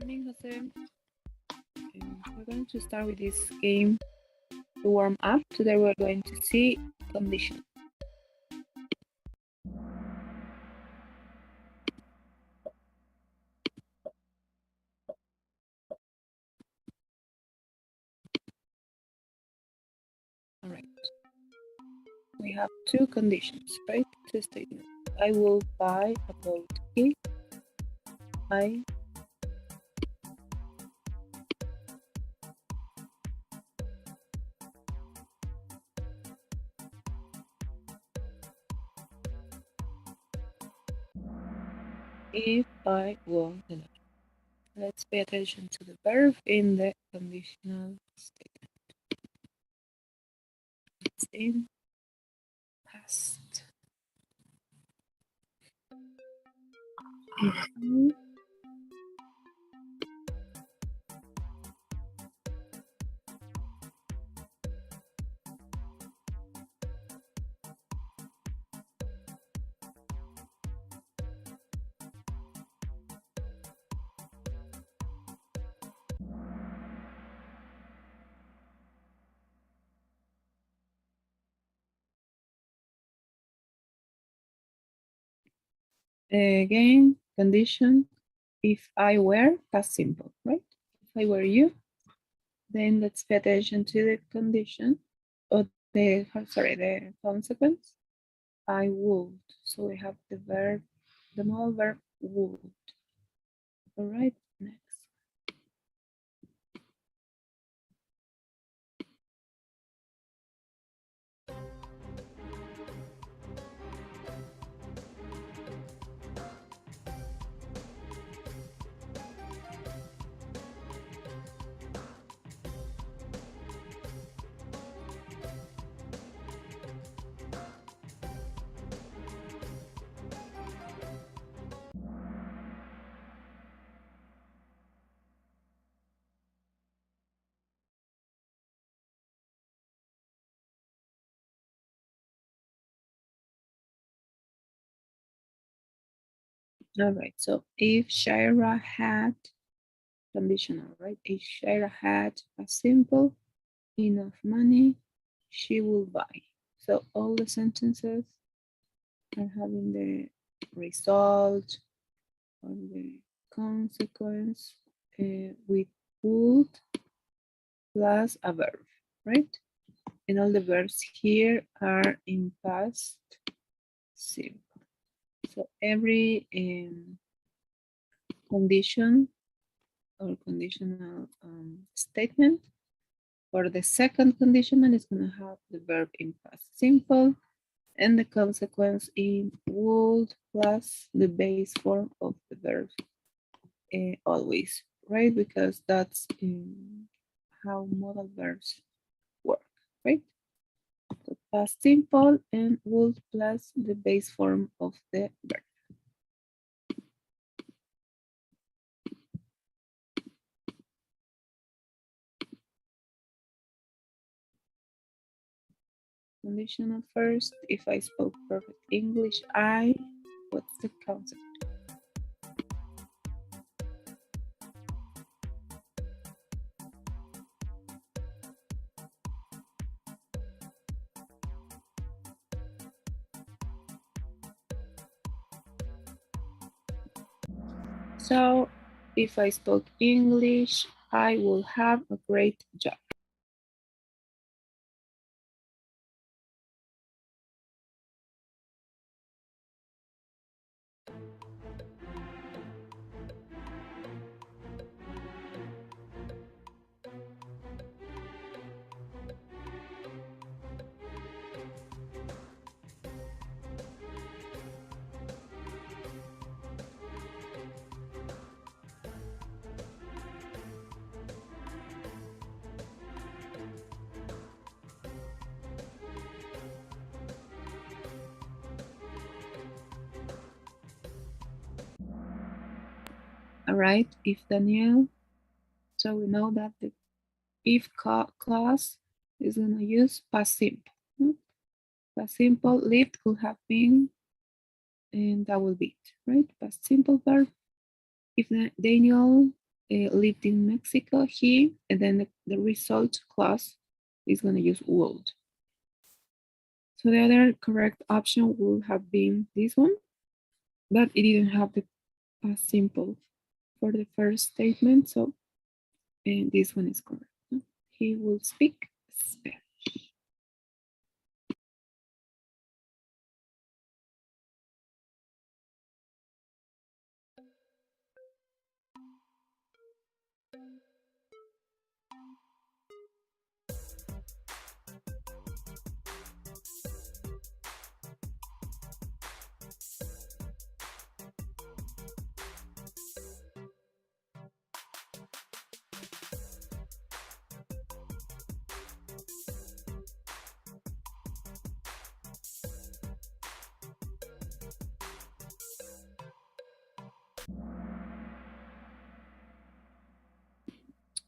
morning, Jose. We're going to start with this game to warm up. Today we're going to see condition. All right. We have two conditions, right? Two statements. I will buy a boat. If I won the lottery. Let's pay attention to the verb in the conditional statement. It's in past. Again, condition, if I were, past simple, right? If I were you, then let's pay attention to the condition, or the consequence. I would. So we have the verb, the modal verb would. All right, next. All right, so if Shaira had, conditional, right? If Shaira had a simple enough money, she will buy. So all the sentences are having the result or the consequence with would plus a verb, right? And all the verbs here are in past simple. So every condition or conditional statement for the second conditional is going to have the verb in past simple and the consequence in would plus the base form of the verb always, right? Because that's how modal verbs work, right? So past simple and would plus the base form of the verb. Conditional first, if I spoke perfect English, what's the concept? So if I spoke English, I will have a great job. All right, if Danielle, so we know that the if clause is going to use past simple. Past simple lived could have been, and that will be it, right? Past simple verb. If Daniel lived in Mexico. He, and then the result clause is going to use would. So the other correct option would have been this one, but it didn't have the past simple for the first statement. So this one is correct. He will speak Spanish.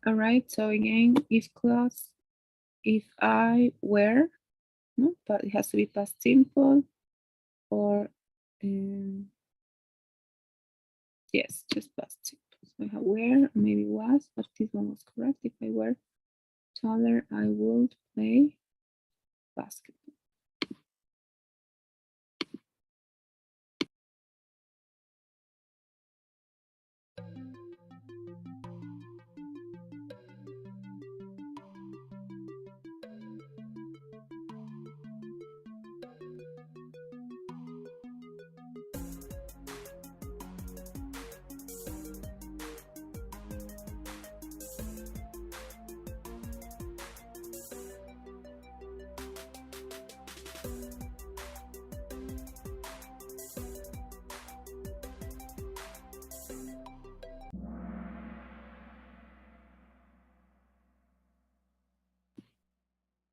All right, so again, if clause, if I were, no, but it has to be past simple, or yes, just past simple. So I have were, maybe was, but this one was correct. If I were taller, I would play basketball.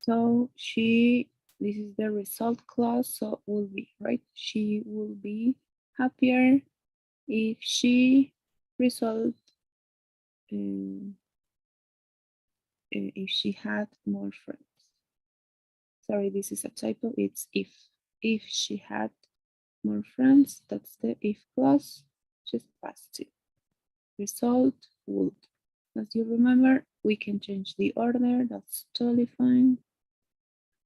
So she, this is the result clause, so will be, right? She will be happier if she result, if she had more friends. Sorry, this is a typo, it's if. If she had more friends, that's the if clause, just past it. Result would. As you remember, we can change the order, that's totally fine.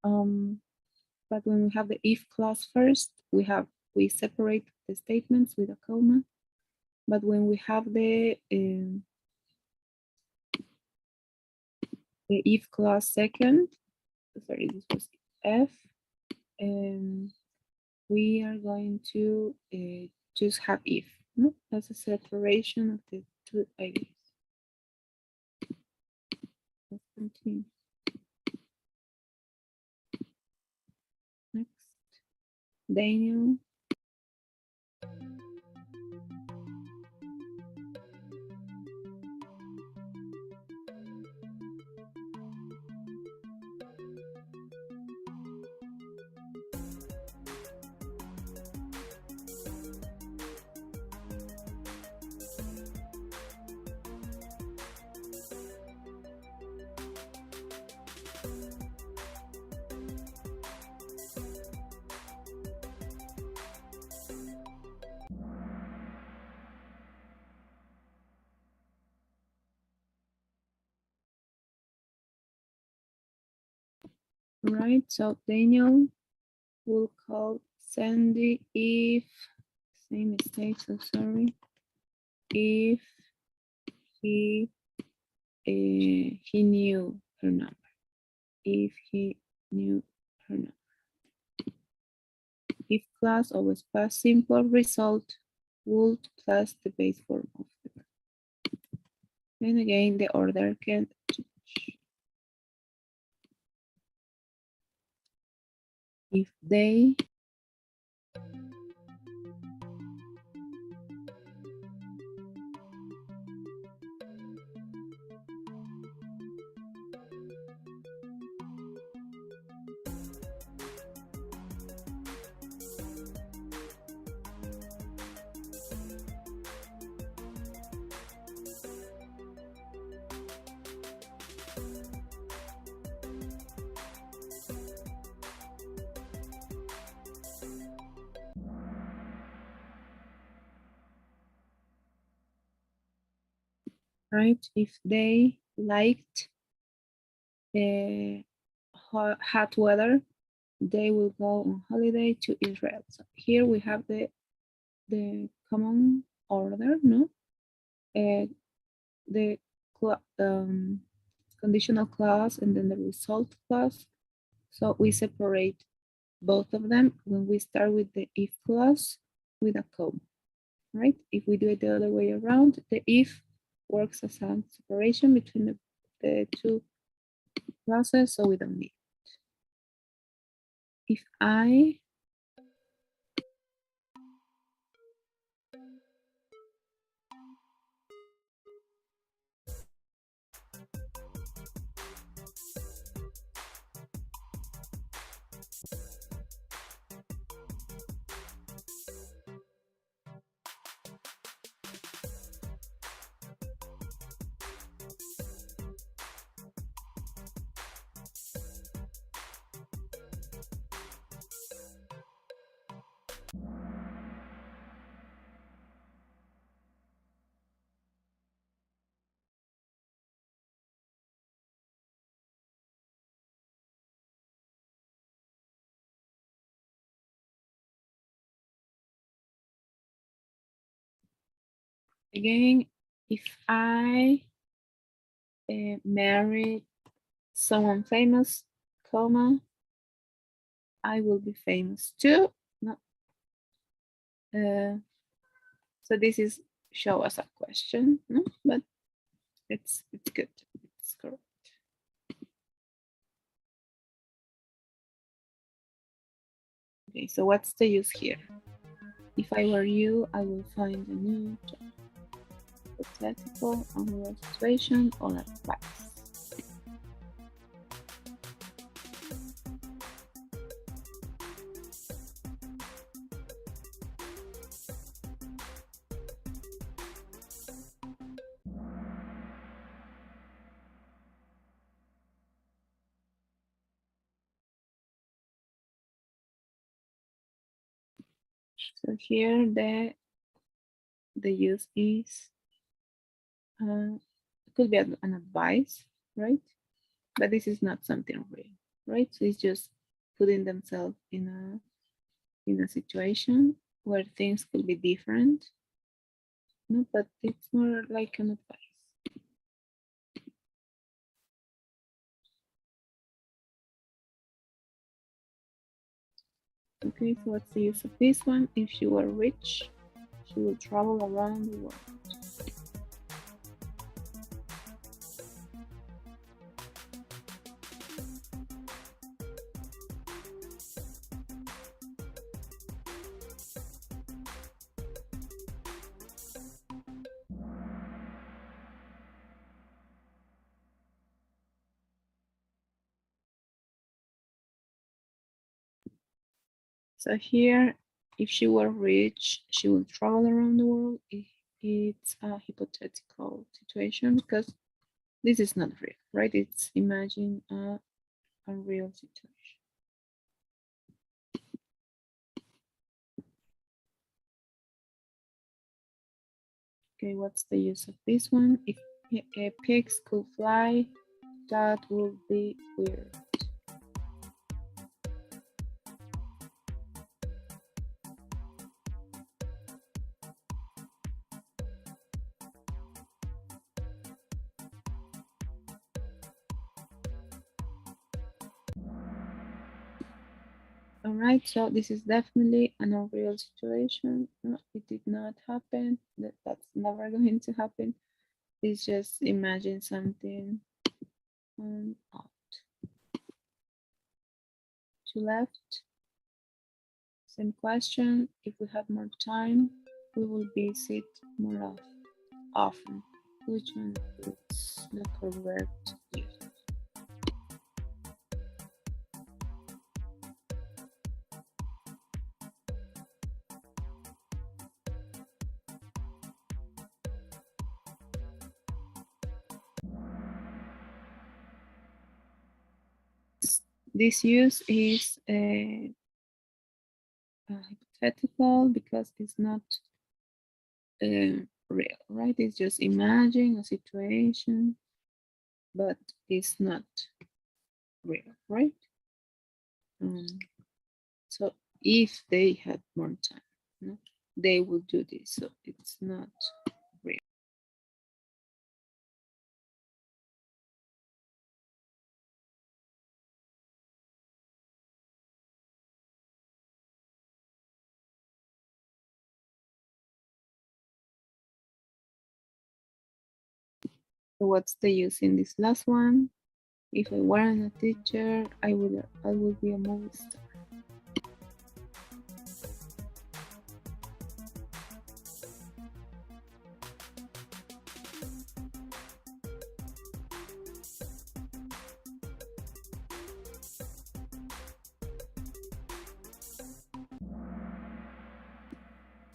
But when we have the if clause first, we separate the statements with a comma. But when we have the if clause second, sorry, this was F, we are going to just have if. No? That's a separation of the two ideas. Let's continue. Next, Daniel. Right, so Daniel will call Sandy if, same mistake, so sorry, if he knew her number. If he knew her number. If clause always past simple, result would plus the base form of the verb. And again, the order can change. If they right? If they liked hot weather, they will go on holiday to Israel. So here we have the common order, no? The conditional clause and then the result clause. So we separate both of them when we start with the if clause with a comma, right? If we do it the other way around, the if works as a separation between the two clauses, so we don't need it. If I again, if I marry someone famous, comma, I will be famous too. No. So this is show us a question, no? But it's good. It's correct. Okay, so what's the use here? If I were you, I will find a new job. Hypothetical, unreal situation, or advice. So here the use is it could be an advice, right? But this is not something real, right? So it's just putting themselves in a situation where things could be different, no, but it's more like an advice. Okay, so what's the use of this one? If she were rich, she would travel around the world. So here, if she were rich, she would travel around the world. It's a hypothetical situation because this is not real, right? It's imagine a real situation. Okay, what's the use of this one? If pigs could fly, that would be weird. All right, so this is definitely an unreal situation. No, it did not happen. That's never going to happen. It's just imagine something out to left. Same question. If we have more time, we will visit more often. Which one is the correct use? This use is hypothetical because it's not real, right? It's just imagine a situation, but it's not real, right? Um, so if they had more time, no, they will do this. So it's not real. So what's the use in this last one? If I weren't a teacher, I would be a movie star.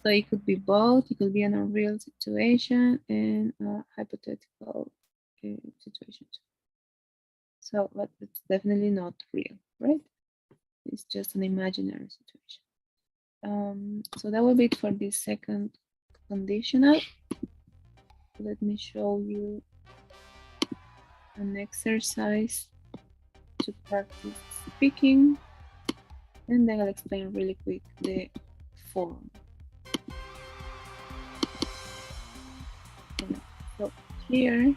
So it could be both. It could be an unreal situation and a hypothetical situation. So, but it's definitely not real, right? It's just an imaginary situation. So that will be it for this second conditional. Let me show you an exercise to practice speaking, and then I'll explain really quick the form. So here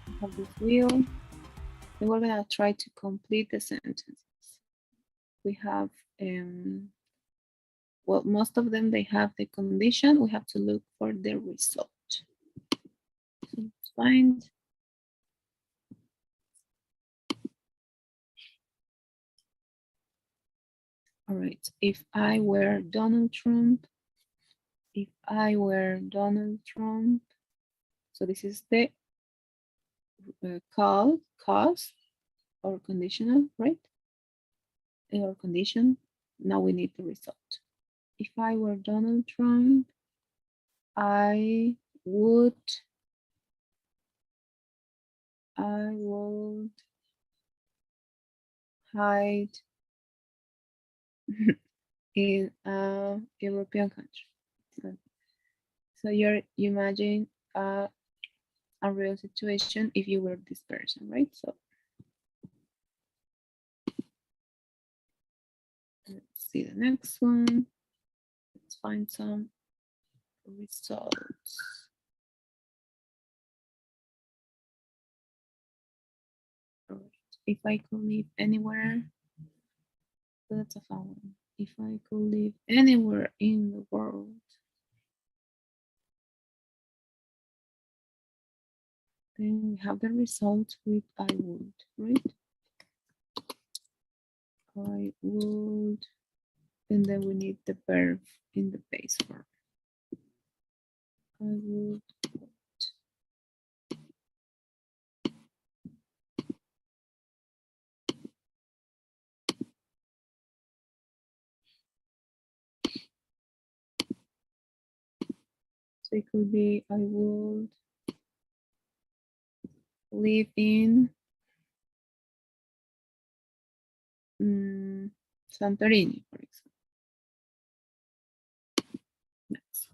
I have this wheel, and we're gonna try to complete the sentences. We have, well, most of them, they have the condition. We have to look for the result. So let's find. All right, if I were Donald Trump, if I were Donald Trump, so this is the cause or conditional, right? Or condition. Now we need the result. If I were Donald Trump, I would hide in a European country. So you imagine a real situation if you were this person, right? So let's see the next one. Let's find some results. All right. If I could live anywhere, so that's a fun one. If I could live anywhere in the world, then we have the result with I would, right? I would, and then we need the verb in the base form. I would. So it could be I would live in Santorini, for example. Next.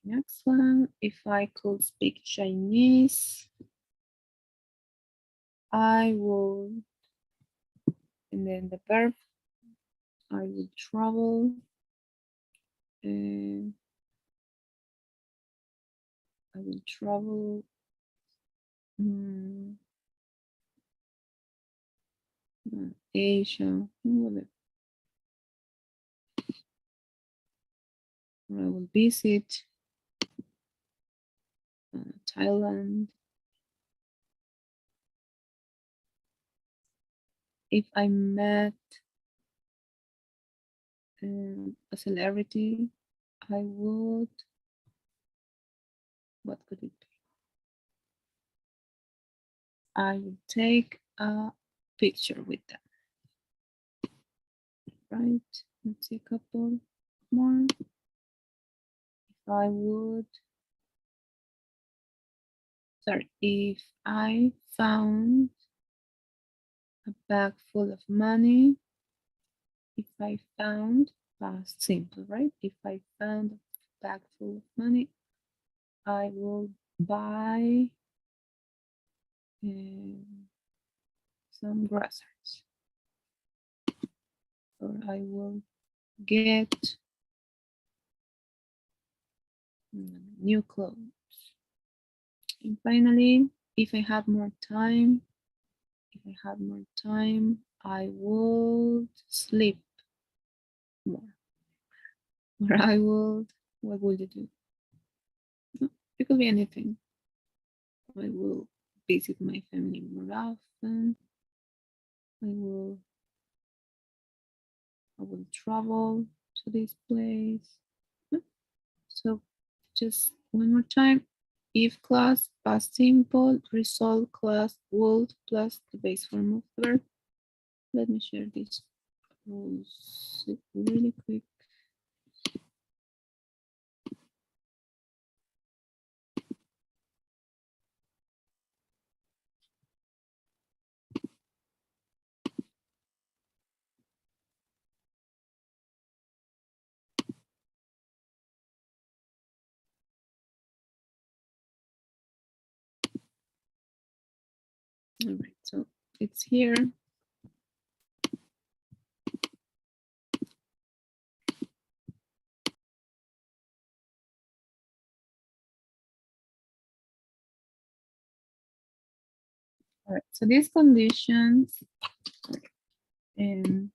Next one, if I could speak Chinese, I would, and then the verb, I would travel, and I will travel Asia, whatever. Or I will visit Thailand. If I met a celebrity, I would, what could it be? I would take a picture with them. Right, let's see a couple more. If I would, sorry, if I found a bag full of money. If I found, past simple, right? If I found a bag full of money, I will buy some groceries, or I will get new clothes. And finally, if I had more time, I would sleep more. Or I would, what would you do? It could be anything. I will visit my family more often. I will travel to this place. So just one more time. If class, past simple, result class, would plus the base form of the verb. Let me share this rules really quick. All right, so it's here. All right, so these conditions and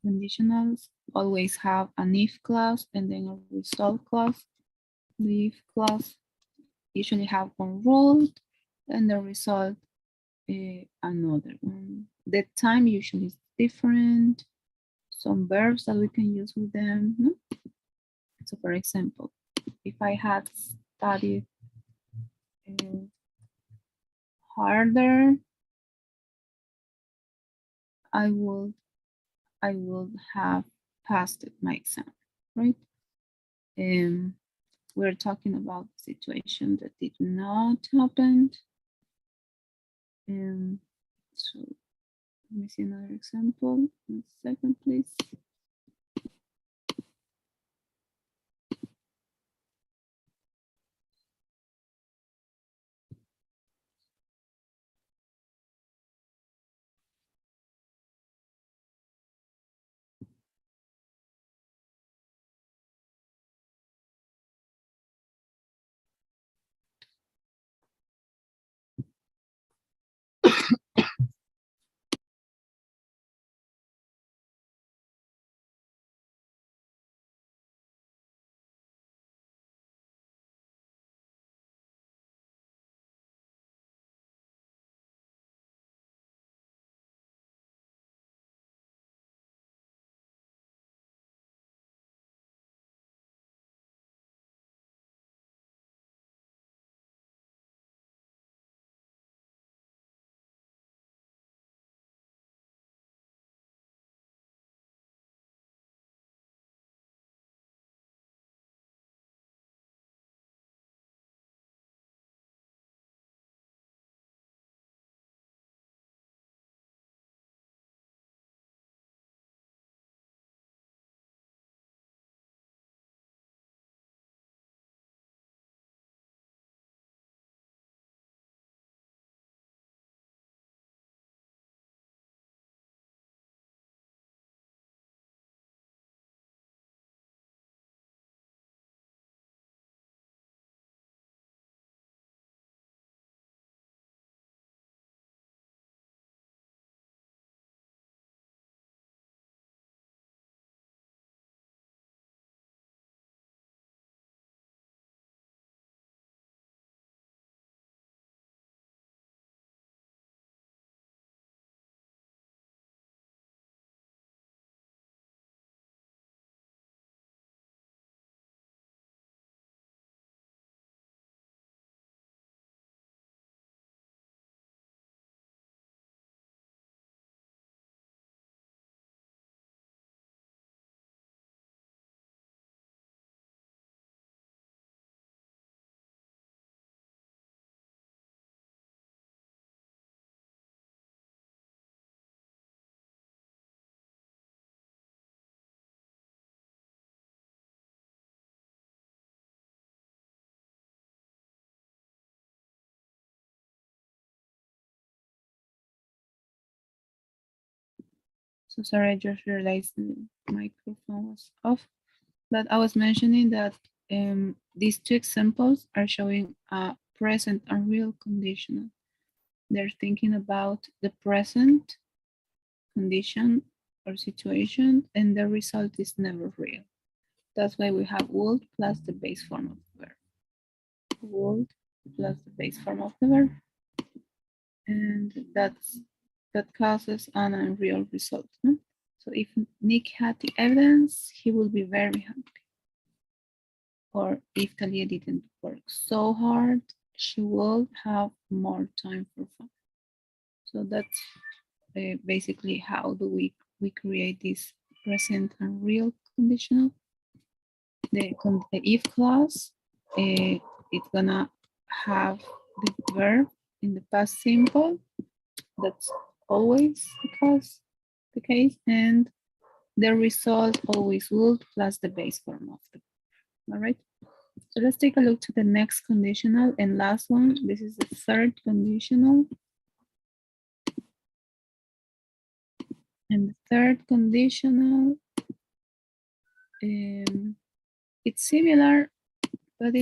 conditionals always have an if clause and then a result clause. The if clause usually have one rule and the result another one. The time usually is different. Some verbs that we can use with them. No? So for example, if I had studied harder, I would have passed my exam, right? We're talking about the situation that did not happen. So let me see another example. 1 second, please. So sorry, I just realized the microphone was off. But I was mentioning that these two examples are showing a present and real conditional. They're thinking about the present condition or situation, and the result is never real. That's why we have would plus the base form of the verb. Would plus the base form of the verb. And that causes an unreal result. No? So if Nick had the evidence, he will be very happy. Or if Talia didn't work so hard, she will have more time for fun. So that's basically how do we create this present and real conditional. The if clause, it's gonna have the verb in the past simple. That's always the case, and the result always would plus the base form of the verb. All right. So let's take a look to the next conditional and last one. This is the third conditional. And the third conditional, it's similar, but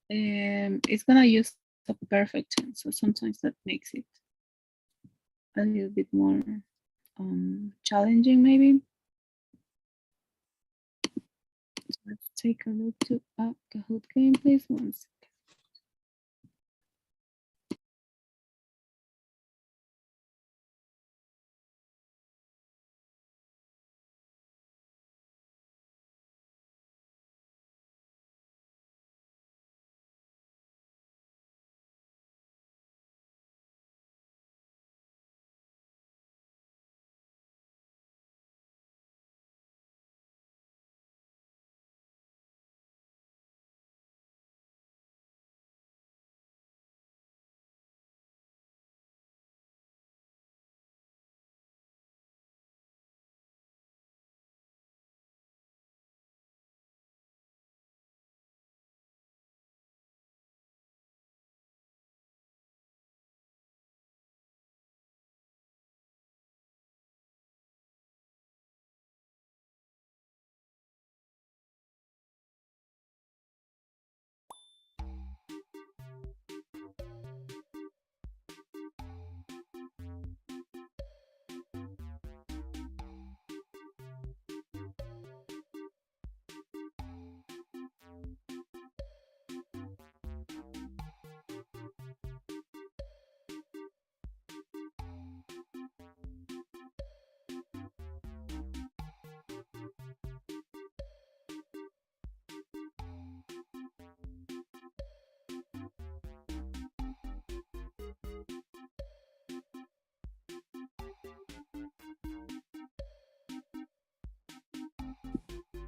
it's gonna use a perfect tense. So sometimes that makes it a little bit more challenging, maybe. So let's take a look to a Kahoot game, please. 1 second.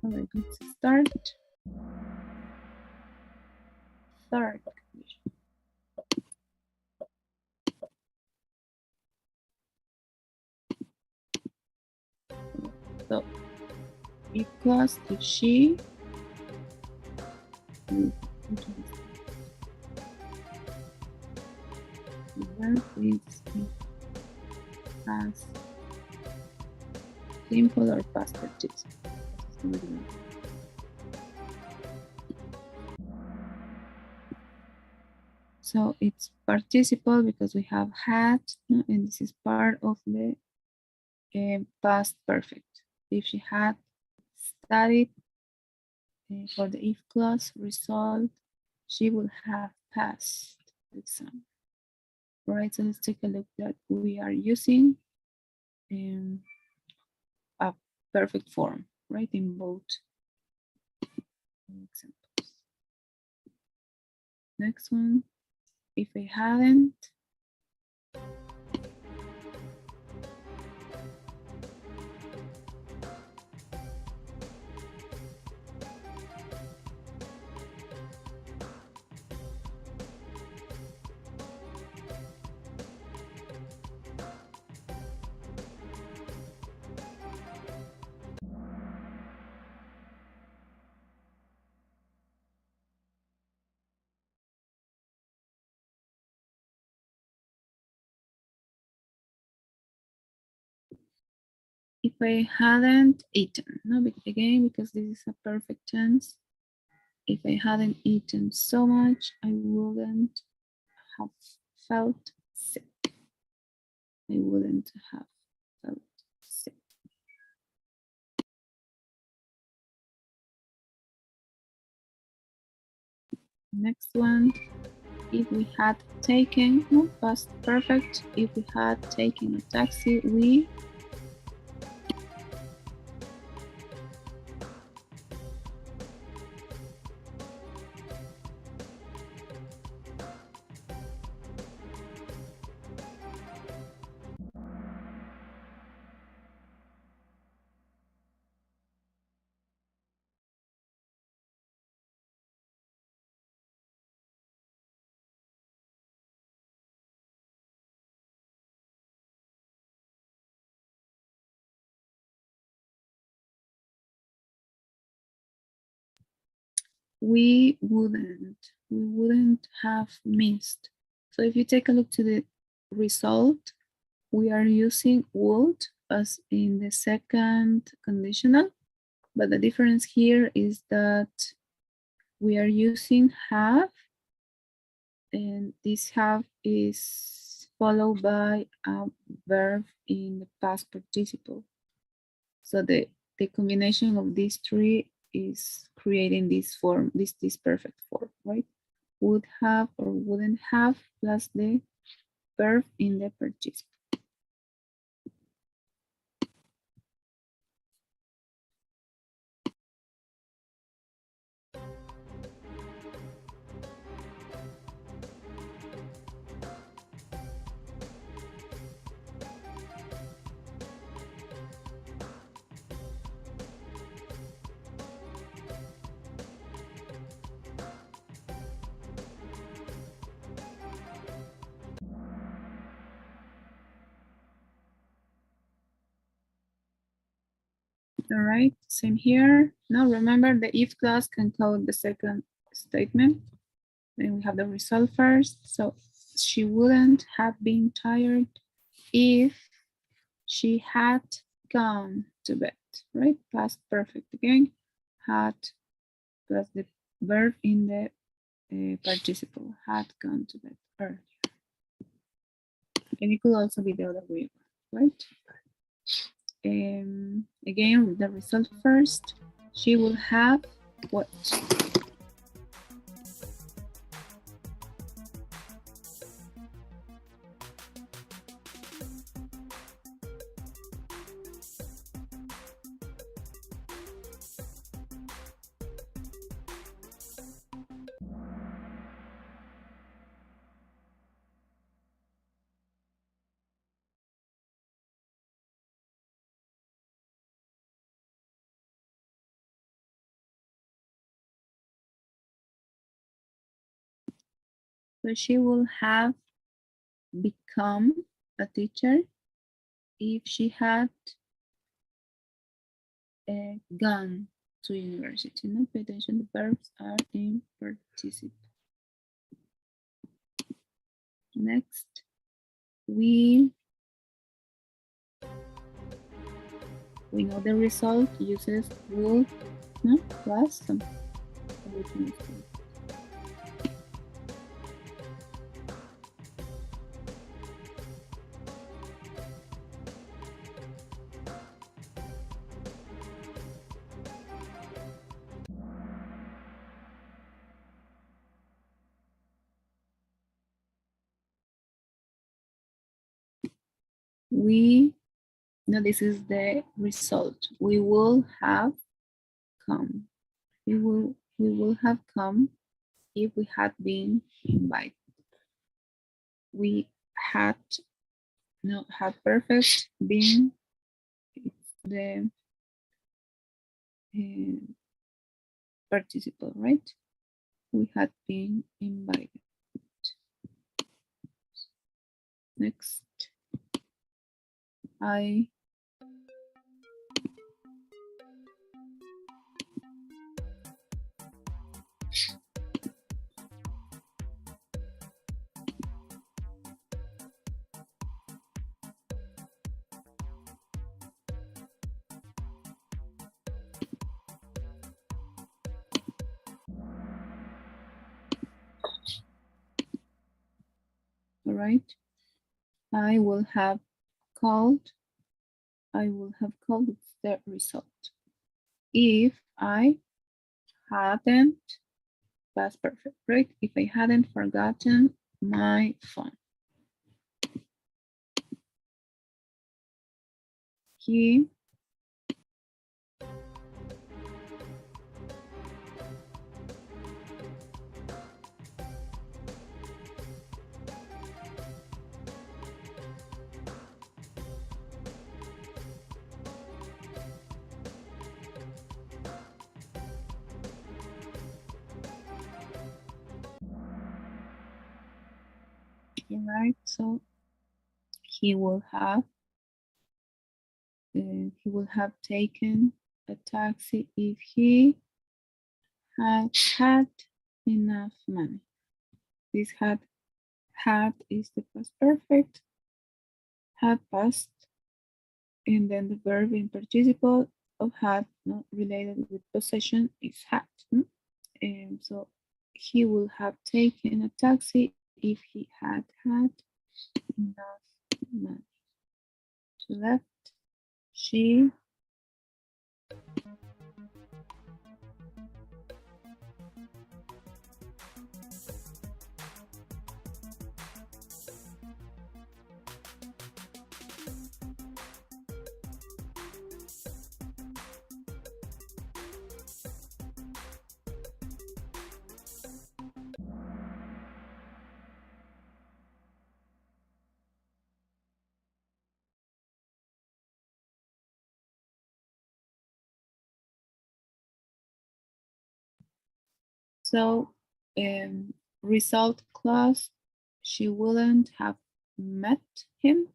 All right, let's start. Third condition. So if plus if she the verb is past simple or past participle. So it's participle because we have had, no, and this is part of the past perfect. If she had studied for the if clause result, she would have passed the exam. All right, so let's take a look that we are using a perfect form, right, in both examples. Next one, if I hadn't, if I hadn't eaten, no, again, because this is a perfect tense. If I hadn't eaten so much, I wouldn't have felt sick. I wouldn't have felt sick. Next one, if we had taken, no, past perfect. If we had taken a taxi, we wouldn't have missed. So if you take a look to the result, we are using would as in the second conditional, but the difference here is that we are using have, and this have is followed by a verb in the past participle. So the combination of these three is creating this form, this perfect form, right? Would have or wouldn't have plus the verb in the participle. All right, same here. Now remember the if clause can code the second statement. Then we have the result first. So she wouldn't have been tired if she had gone to bed, right? Past perfect again. Had plus the verb in the participle, had gone to bed earlier. And it could also be the other way, right? Again, the result first. She will have what? So she will have become a teacher if she had gone to university. No, pay attention, the verbs are in participle. Next, we know the result uses would, no, plus some. We know this is the result. We will have come. We will have come if we had been invited. We had not had perfect been the participle, right? We had been invited. Next, right? I will have called. I will have called the result. If I hadn't, past perfect, right? If I hadn't forgotten my phone. He right? So he will have taken a taxi if he had enough money. This had is the past perfect, had past, and then the verb in participle of had not related with possession is had. And so he will have taken a taxi if he had enough money. To left, she So, result clause, she wouldn't have met him.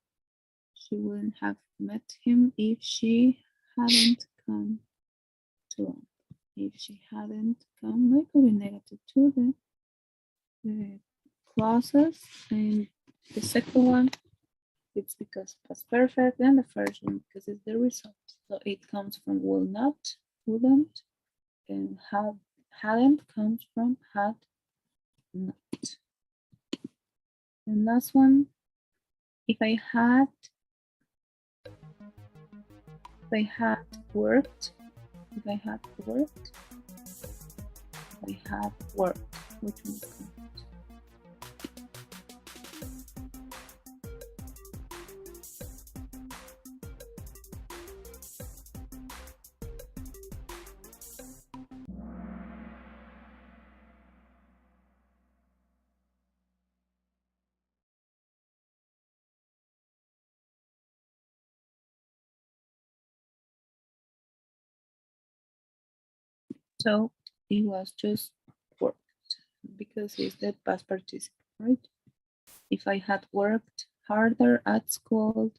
She wouldn't have met him if she hadn't come to. If she hadn't come, that could be negative to the clauses. And the second one, it's because past perfect, and the first one because it's the result. So it comes from will not, wouldn't, and hadn't comes from had not. And last one, if I had worked, if I had worked, which one is correct? So it was just worked because it's the past participle, right? If I had worked harder at school,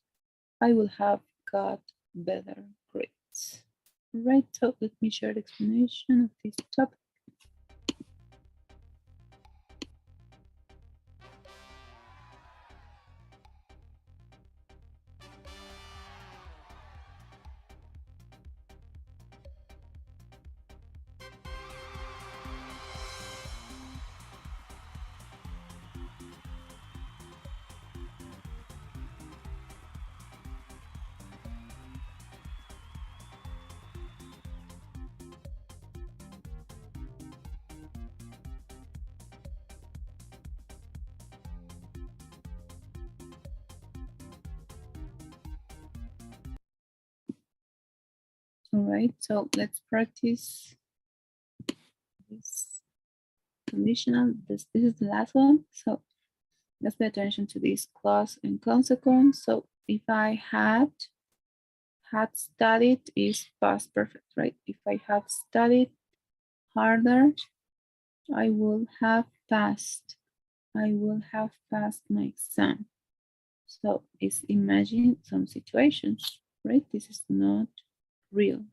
I would have got better grades. Right, so let me share the explanation of this topic. All right, so let's practice this conditional. This is the last one. So let's pay attention to this clause and consequence. So if I had studied is past perfect, right? If I had studied harder, I will have passed. I will have passed my exam. So it's imagine some situations, right? This is not real.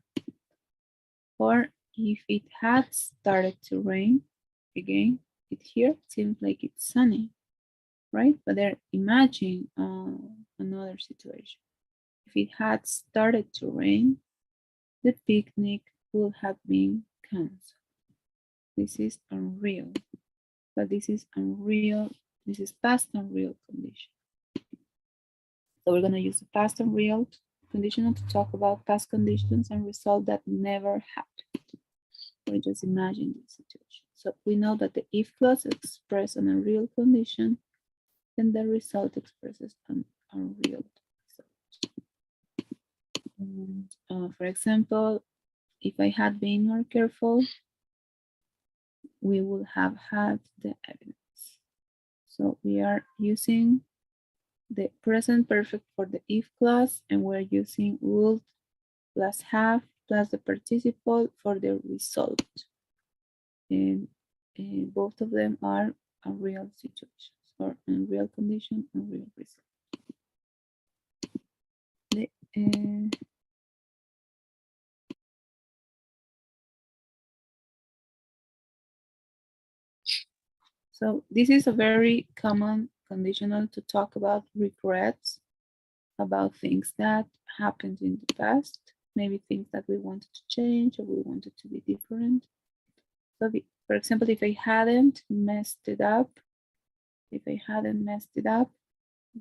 Or if it had started to rain, again, it here seems like it's sunny, right? But they're imagining another situation. If it had started to rain, the picnic would have been canceled. This is unreal, but this is unreal This is past and real condition. So we're going to use the past and real conditional to talk about past conditions and results that never happened. We just imagine the situation. So we know that the if clause expresses an unreal condition, then the result expresses an unreal result. And, for example, if I had been more careful, we would have had the evidence. So we are using the present perfect for the if clause, and we're using would plus have plus the participle for the result. And both of them are unreal situations or unreal condition, unreal result. So this is a very common conditional to talk about regrets, about things that happened in the past, maybe things that we wanted to change or we wanted to be different. So for example, if I hadn't messed it up,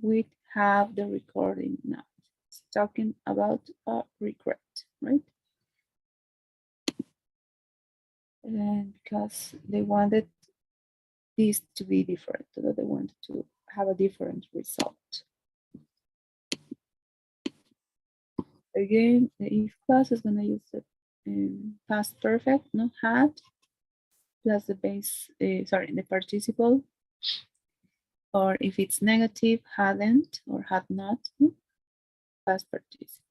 we'd have the recording now. It's talking about a regret, right? And because they wanted this to be different, so they wanted to have a different result. Again, the if clause is going to use the past perfect, no had, plus the base, the participle. Or if it's negative, hadn't or had not, past participle.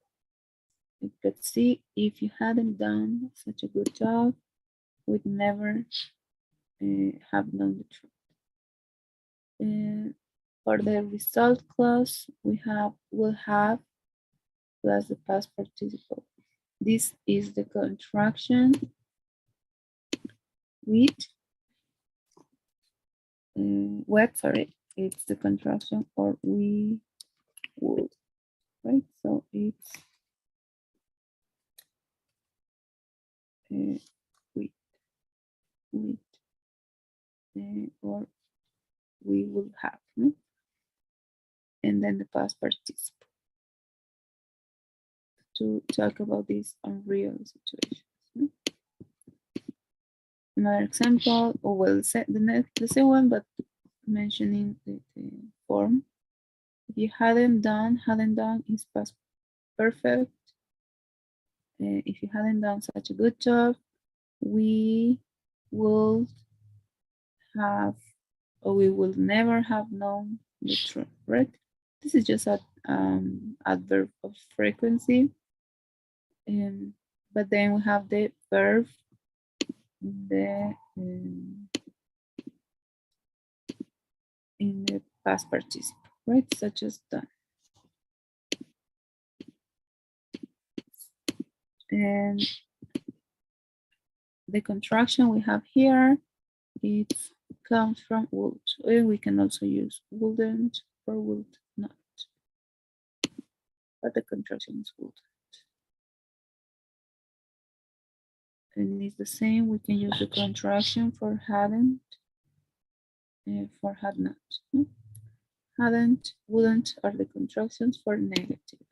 You could see if you hadn't done such a good job, we'd never have known the truth. For the result clause, will have plus the past participle. This is the contraction with it's the contraction or we would, right? So it's with or we will have, no? And then the past participle to talk about these unreal situations. No? Another example, or well, the same one, but mentioning the form. If you hadn't done is past perfect. If you hadn't done such a good job, we will have, or we will never have known the truth, right? This is just an adverb of frequency. But then we have the verb, in the past participle, right? Such as done. And the contraction we have here, it comes from would. And we can also use wouldn't or would not. But the contraction is would. And it's the same, we can use the contraction for hadn't, for had not. Hadn't, wouldn't are the contractions for negative.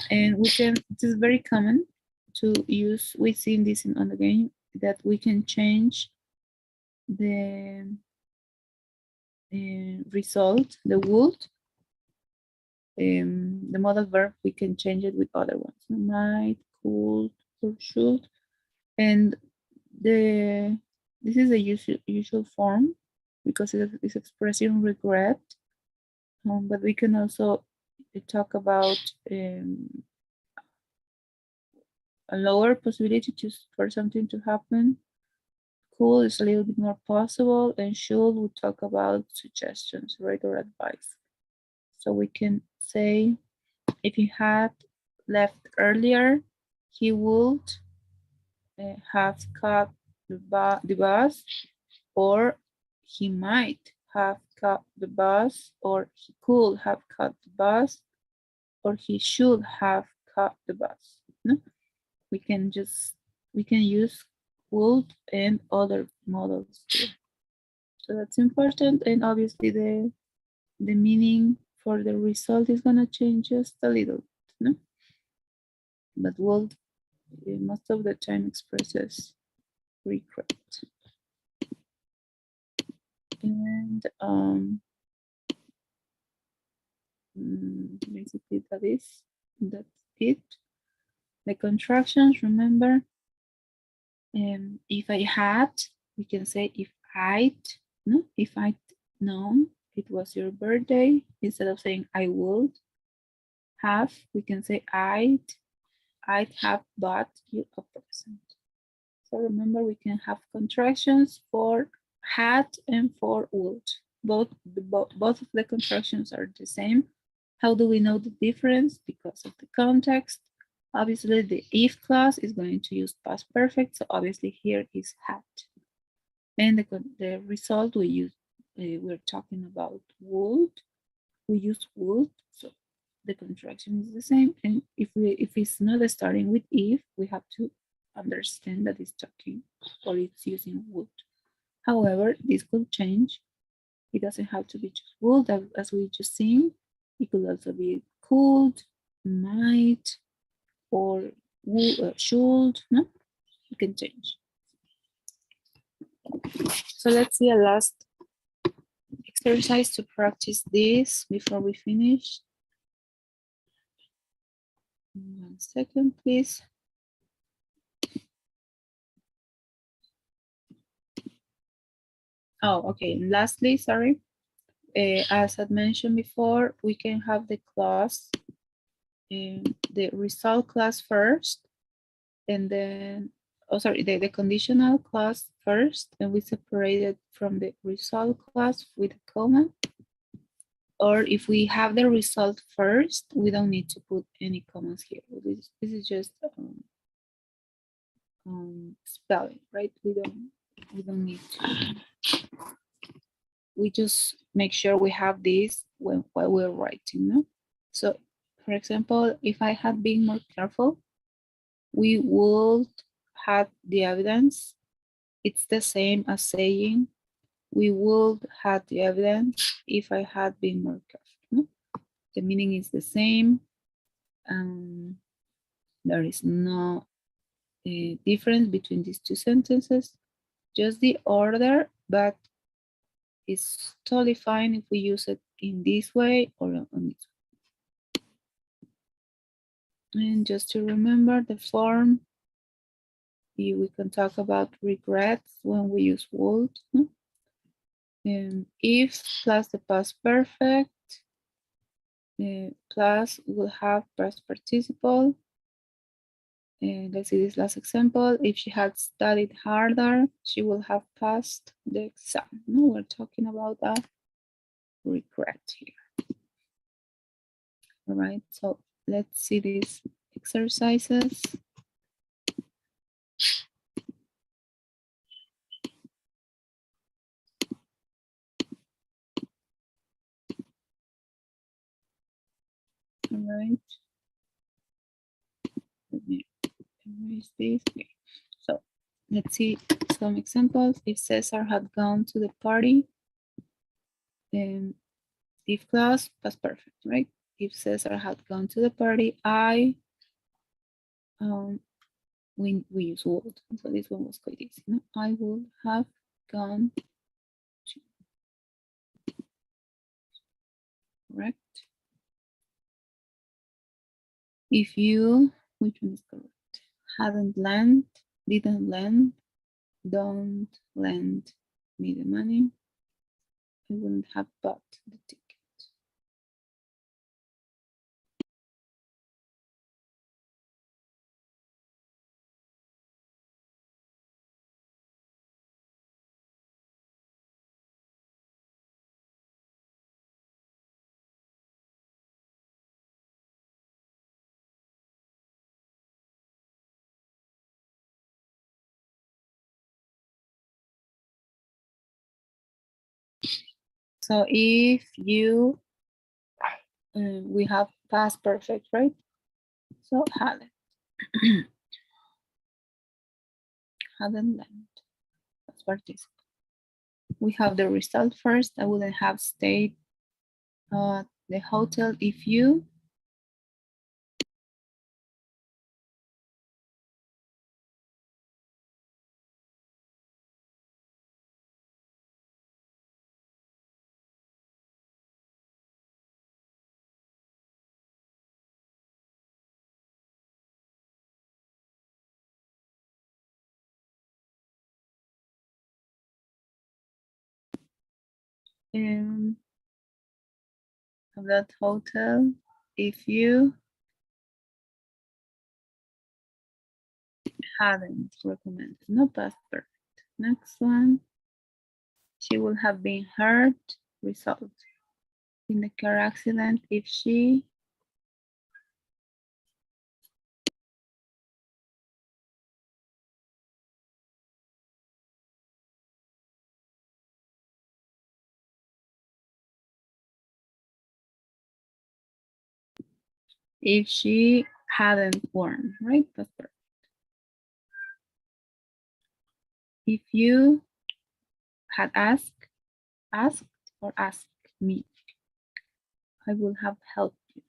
And we can, it is very common to use, we've seen this on the game, that we can change the result, the would, the modal verb, we can change it with other ones, might, could, or should. And this is a usual form because it is expressing regret, but we can also talk about a lower possibility for something to happen. Could is a little bit more possible, and should we talk about suggestions, right, or advice. So we can say, if he had left earlier, he would have caught the bus, or he might have caught the bus, or he could have caught the bus, or he should have caught the bus. No? We can use would and other models too. So that's important, and obviously the meaning for the result is gonna change just a little, no? But would most of the time expresses regret. And basically that's it. The contractions, remember, if I had, we can say if I'd, no, if I'd known it was your birthday, instead of saying I would have, we can say I'd have bought you a present. So remember, we can have contractions for had and for would. Both of the contractions are the same. How do we know the difference? Because of the context. Obviously, the if clause is going to use past perfect, so obviously here is had. And the result we use, we're talking about would. We use would, so the contraction is the same. And if it's not starting with if, we have to understand that it's talking or it's using would. However, this could change. It doesn't have to be just would, as we just seen. It could also be could, might, or should. No, it can change. So let's see a last exercise to practice this before we finish. 1 second, please. Oh, okay. And lastly, sorry. As I mentioned before, we can have the class, the result class first, and then, oh, sorry, the conditional class first, and we separate it from the result class with a comma. Or if we have the result first, we don't need to put any commas here. This is just spelling, right? We don't need to. We just make sure we have this while we're writing, no? So, for example, if I had been more careful, we would have the evidence. It's the same as saying we would have the evidence if I had been more careful. No? The meaning is the same. There is no difference between these two sentences, just the order, but it's totally fine if we use it in this way or on this way. And just to remember the form, we can talk about regrets when we use would. No? If plus the past perfect, plus will have past participle. Let's see this last example. If she had studied harder, she will have passed the exam. No, we're talking about a regret here. All right, so let's see these exercises. All right. Let me erase this. Okay. So let's see some examples. If Cesar had gone to the party, then if clause, past perfect, right? If Cesar had gone to the party, we use would. So this one was quite easy. No? I would have gone to, correct? If you, which one is correct? Hadn't lent, didn't lend, don't lend me the money, I wouldn't have bought the ticket. So if you, we have past perfect, right? So hadn't, hadn't lent, that's participle. We have the result first. I wouldn't have stayed at the hotel if you. Of that hotel if you hadn't recommended. No past perfect. Next one. She would have been hurt. Result. In the car accident if she hadn't worn, right? Past perfect. If you had asked or asked me, I would have helped you.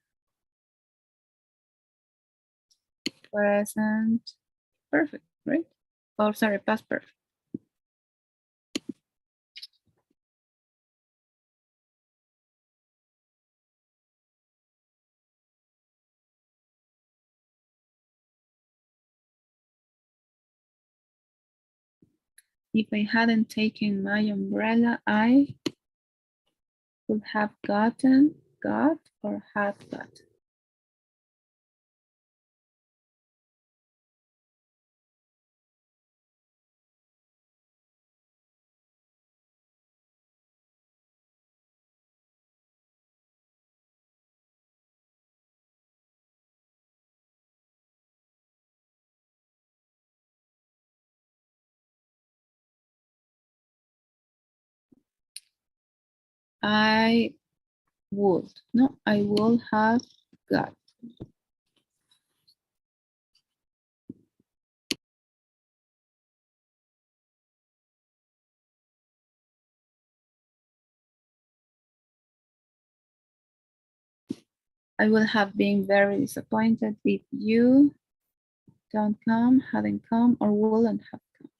Present perfect, right? Oh, sorry, past perfect. If I hadn't taken my umbrella, I would have got, or had got. I would. No, I will have got. I would have been very disappointed if you don't come, hadn't come, or wouldn't have come.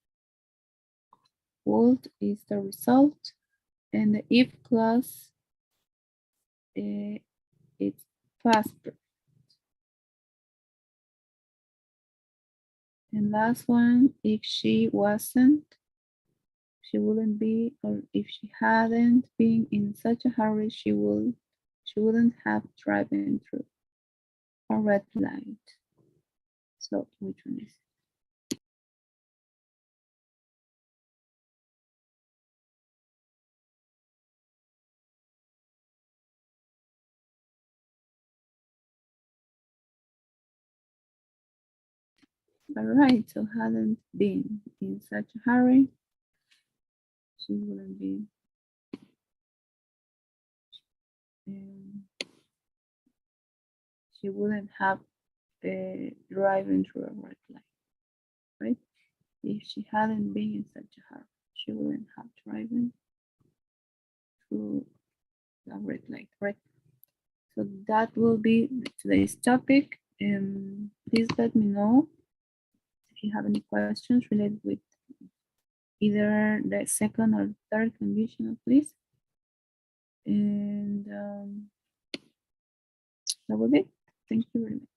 Would is the result, and the if clause, it's past perfect. And last one, if she wasn't, she wouldn't be, or if she hadn't been in such a hurry, she wouldn't have driven through a red light. So which one is it? All right, so hadn't been in such a hurry, she wouldn't be. She wouldn't have driving through a red light, right? If she hadn't been in such a hurry, she wouldn't have driven through a red light, right? So that will be today's topic. Please let me know if you have any questions related with either the second or third conditional, please. And that will be it. Thank you very much.